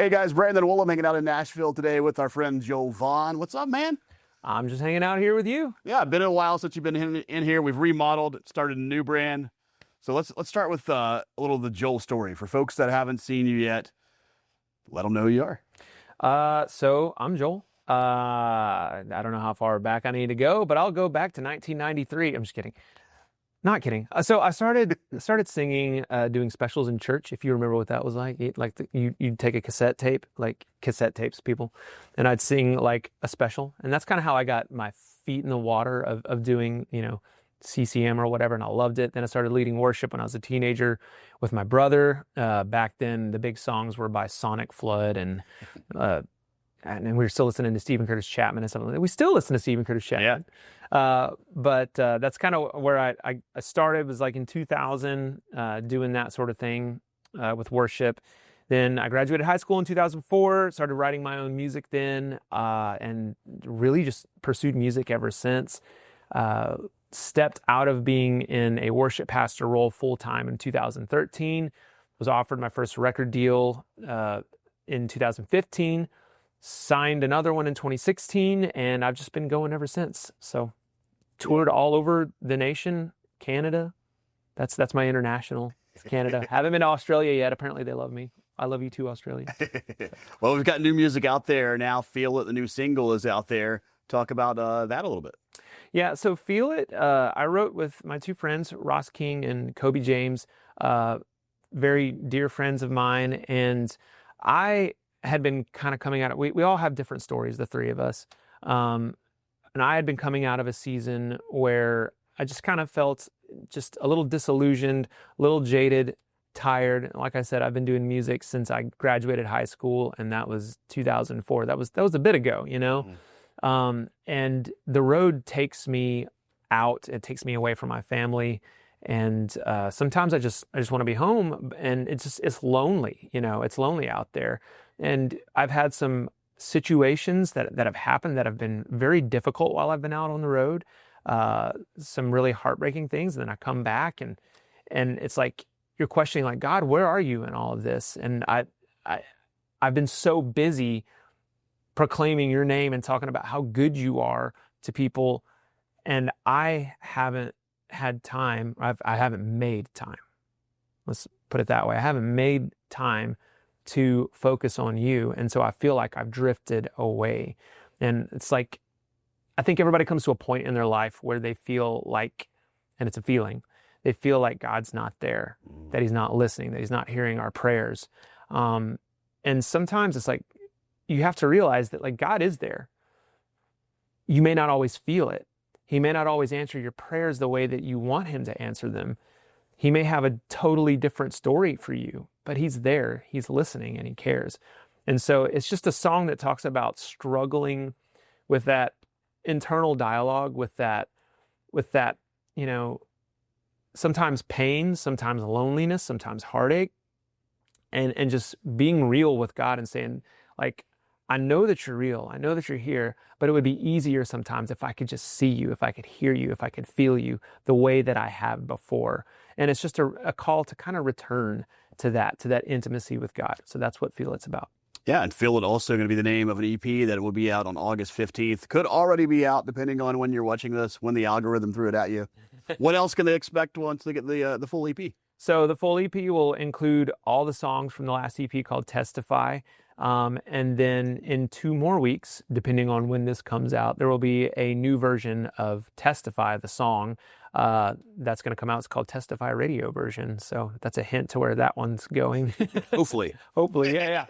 Hey guys, Brandon Woolham hanging out in Nashville today with our friend Joe Vaughn. What's up, man? I'm just hanging out here with you. Yeah, been a while since you've been in here. We've remodeled, started a new brand. So let's start with a little of the Joel story for folks that haven't seen you yet. Let them know who you are. So I'm Joel. I don't know how far back I need to go, but I'll go back to 1993. I'm just kidding. Not kidding. So I started singing, doing specials in church. If you remember what that was like, you'd take a cassette tape, like cassette tapes, people, and I'd sing like a special, and that's kind of how I got my feet in the water of doing, CCM or whatever, and I loved it. Then I started leading worship when I was a teenager with my brother. Back then, the big songs were by Sonic Flood and we were still listening to Stephen Curtis Chapman and something like that. We still listen to Stephen Curtis Chapman. Yeah. But that's kind of where I started, was like in 2000, doing that sort of thing with worship. Then I graduated high school in 2004, started writing my own music then, and really just pursued music ever since. Stepped out of being in a worship pastor role full-time in 2013, was offered my first record deal in 2015, signed another one in 2016, and I've just been going ever since. So toured all over the nation, Canada. That's my international, Canada. Haven't been to Australia yet. Apparently they love me. I love you too, Australia. Well, we've got new music out there now. Feel It, the new single, is out there. Talk about that a little bit. Yeah, so Feel It, I wrote with my two friends, Ross King and Kobe James, very dear friends of mine, and I had been kind of coming out of, we all have different stories, the three of us, and I had been coming out of a season where I just kind of felt just a little disillusioned, a little jaded, tired. Like I said, I've been doing music since I graduated high school, and that was 2004. That was a bit ago, and the road takes me out. It takes me away from my family. And sometimes I just want to be home, and it's lonely, it's lonely out there. And I've had some situations that have happened that have been very difficult while I've been out on the road. Some really heartbreaking things. And then I come back and it's like you're questioning, like, God, where are you in all of this? And I've been so busy proclaiming your name and talking about how good you are to people, and I haven't had time. I haven't made time. Let's put it that way. I haven't made time to focus on you. And so I feel like I've drifted away. And it's like, I think everybody comes to a point in their life where they feel like, and it's a feeling, they feel like God's not there, that he's not listening, that he's not hearing our prayers. And sometimes it's like, you have to realize that, like, God is there. You may not always feel it. He may not always answer your prayers the way that you want him to answer them. He may have a totally different story for you, but he's there, he's listening, and he cares. And so it's just a song that talks about struggling with that internal dialogue, with that, sometimes pain, sometimes loneliness, sometimes heartache, and just being real with God and saying, like, I know that you're real. I know that you're here, but it would be easier sometimes if I could just see you, if I could hear you, if I could feel you the way that I have before. And it's just a call to kind of return to that intimacy with God. So that's what Feel It's about. Yeah, and Feel It also going to be the name of an EP that will be out on August 15th. Could already be out, depending on when you're watching this, when the algorithm threw it at you. What else can they expect once they get the full EP? So the full EP will include all the songs from the last EP called Testify. And then in 2 more weeks, depending on when this comes out, there will be a new version of Testify, the song, that's going to come out. It's called Testify Radio version. So that's a hint to where that one's going. Hopefully. Hopefully, yeah.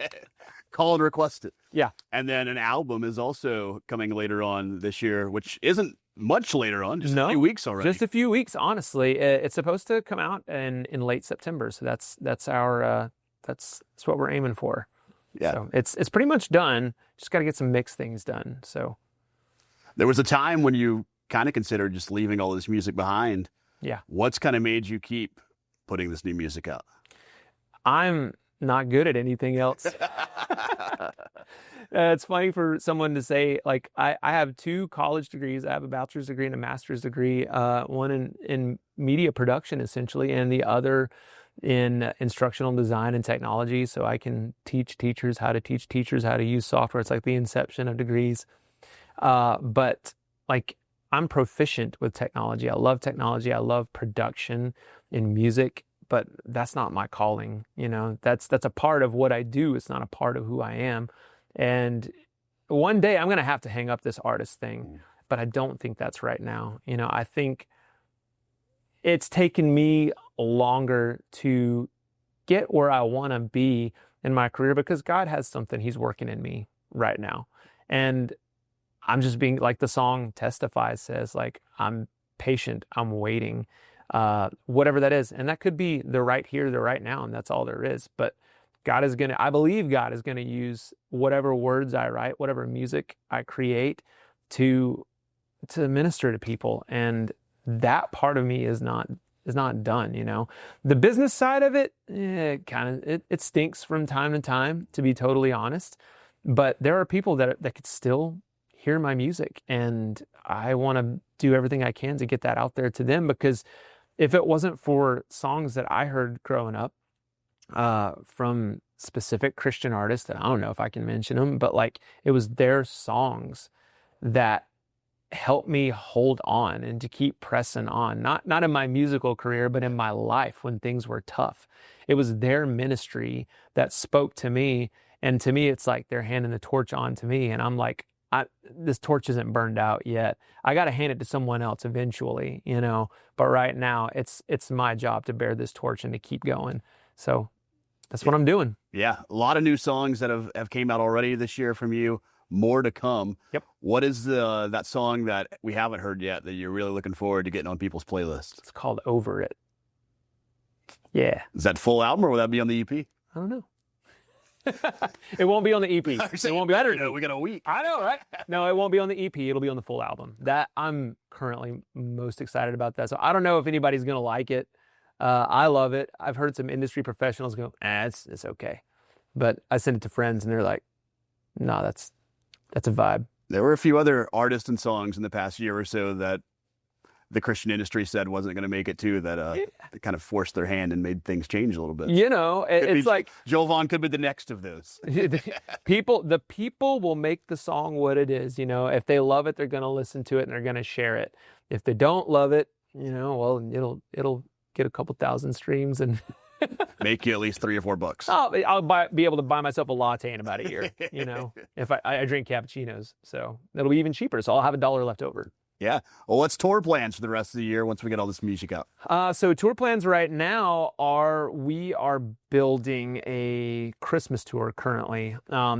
Call and request it. Yeah. And then an album is also coming later on this year, which isn't much later on, just a few weeks already. Just a few weeks, honestly. It's supposed to come out in late September. So that's what we're aiming for. Yeah. So it's pretty much done. Just got to get some mix things done. So there was a time when you kind of considered just leaving all this music behind. Yeah. What's kind of made you keep putting this new music out? I'm not good at anything else. It's funny for someone to say, like, I have 2 college degrees. I have a bachelor's degree and a master's degree, one in media production, essentially, and the other in instructional design and technology, so I can teach teachers how to use software. It's like the inception of degrees. But like, I'm proficient with technology. I love technology. I love production in music, but that's not my calling. You know, that's a part of what I do. It's not a part of who I am. And one day I'm going to have to hang up this artist thing, but I don't think that's right now. You know, I think it's taken me longer to get where I want to be in my career because God has something he's working in me right now. And I'm just being, like the song Testify says, like, I'm patient, I'm waiting, whatever that is. And that could be the right here, the right now, and that's all there is. But I believe God is going to use whatever words I write, whatever music I create to minister to people. And that part of me is not done, you know. The business side of it, it stinks from time to time, to be totally honest. But there are people that could still hear my music, and I want to do everything I can to get that out there to them, because if it wasn't for songs that I heard growing up from specific Christian artists, I don't know if I can mention them, but like, it was their songs that helped me hold on and to keep pressing on, not in my musical career, but in my life when things were tough. It was their ministry that spoke to me, and to me it's like they're handing the torch on to me, and I'm like, this torch isn't burned out yet. I got to hand it to someone else eventually, you know. But right now, it's my job to bear this torch and to keep going. So that's what I'm doing. Yeah, a lot of new songs that have came out already this year from you. More to come. Yep. What is that song that we haven't heard yet that you're really looking forward to getting on people's playlists? It's called Over It. Yeah. Is that full album, or will that be on the EP? I don't know. It won't be on the EP. It won't be better. We got a week. I know, right? No, it won't be on the EP. It'll be on the full album. That I'm currently most excited about that. So I don't know if anybody's gonna like it. I love it. I've heard some industry professionals go, it's okay. But I sent it to friends, and they're like, no, that's a vibe. There were a few other artists and songs in the past year or so that the Christian industry said wasn't going to make it too, that kind of forced their hand and made things change a little bit. You know, it's like Vaughn could be the next of those. The people will make the song what it is. You know, if they love it, they're going to listen to it and they're going to share it. If they don't love it, you know, well, it'll get a couple thousand streams and make you at least $3 or $4. I'll be able to buy myself a latte in about a year. You know, if I drink cappuccinos, so it'll be even cheaper. So I'll have $1 left over. Yeah. Well, what's tour plans for the rest of the year once we get all this music out? So tour plans right now we are building a Christmas tour currently.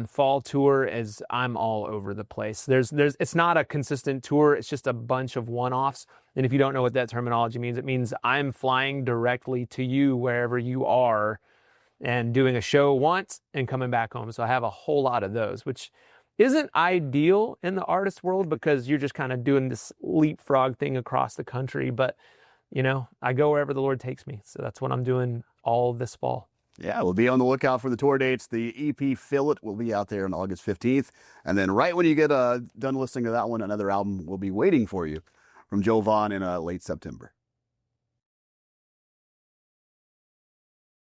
Fall tour is, I'm all over the place. It's not a consistent tour. It's just a bunch of one-offs. And if you don't know what that terminology means, it means I'm flying directly to you wherever you are and doing a show once and coming back home. So I have a whole lot of those, which isn't ideal in the artist world because you're just kind of doing this leapfrog thing across the country. But, you know, I go wherever the Lord takes me. So that's what I'm doing all this fall. Yeah, we'll be on the lookout for the tour dates. The EP Fill It will be out there on August 15th. And then right when you get done listening to that one, another album will be waiting for you from Vaughn in late September.